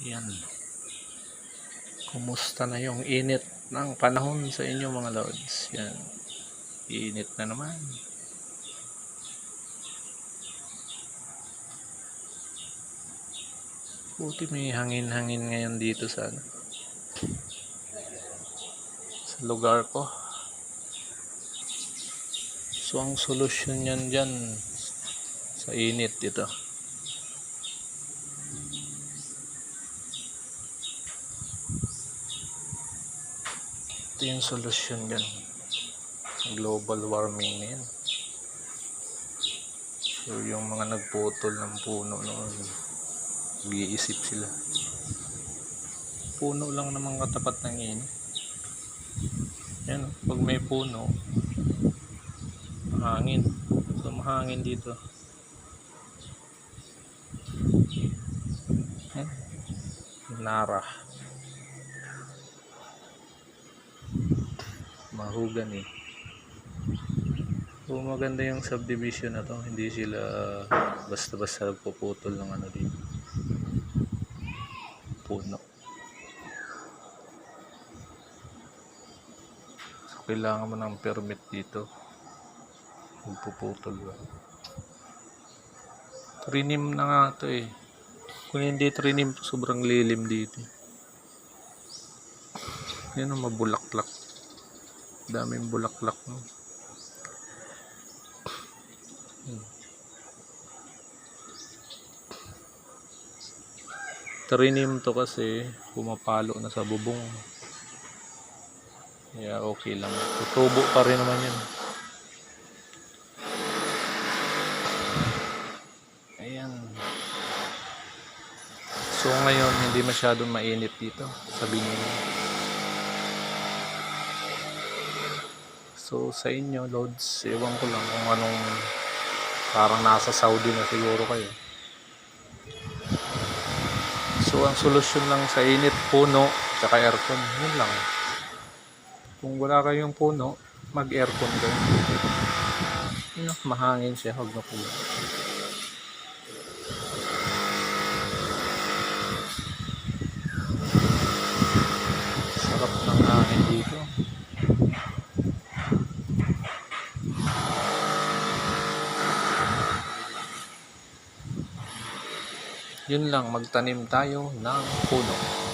Yan. Kumusta na yung init ng panahon sa inyo mga lods? Yan. Init na naman. Buti may hangin-hangin ngayon dito sa lugar ko. So ang solusyon yan dyan sa init dito. Ito yung solusyon dyan. Global warming na yan. So yung mga nagputol ng puno noon, mag-iisip sila. Puno lang naman katapat ng init. Yan, pag may puno, mahangin. So mahangin dito. Nara. Mahogany. So maganda yung subdivision na to. Hindi sila basta-basta nagpuputol ng ano dito. Puno. So kailangan mo ng permit dito. Magpuputol ba. Trinim na nga to eh. Kung hindi trinim, sobrang lilim dito. Yan ang mabulaklak. Daming bulaklak no. Trinim to kasi pumapalo na sa bubong. Yeah, okay lang. Tutubo pa rin naman yan. Ayan. So ngayon hindi masyadong mainit dito sa Binyan. So sa inyo lods, ewan ko lang kung anong, parang nasa Saudi na siguro kayo. So ang solusyon lang sa init, puno tsaka aircon, yun lang. Kung wala kayong puno, mag-aircon kayo. Yun, mahangin siya, huwag na puno. Sarap ng hangin dito. Yun lang, magtanim tayo ng puno.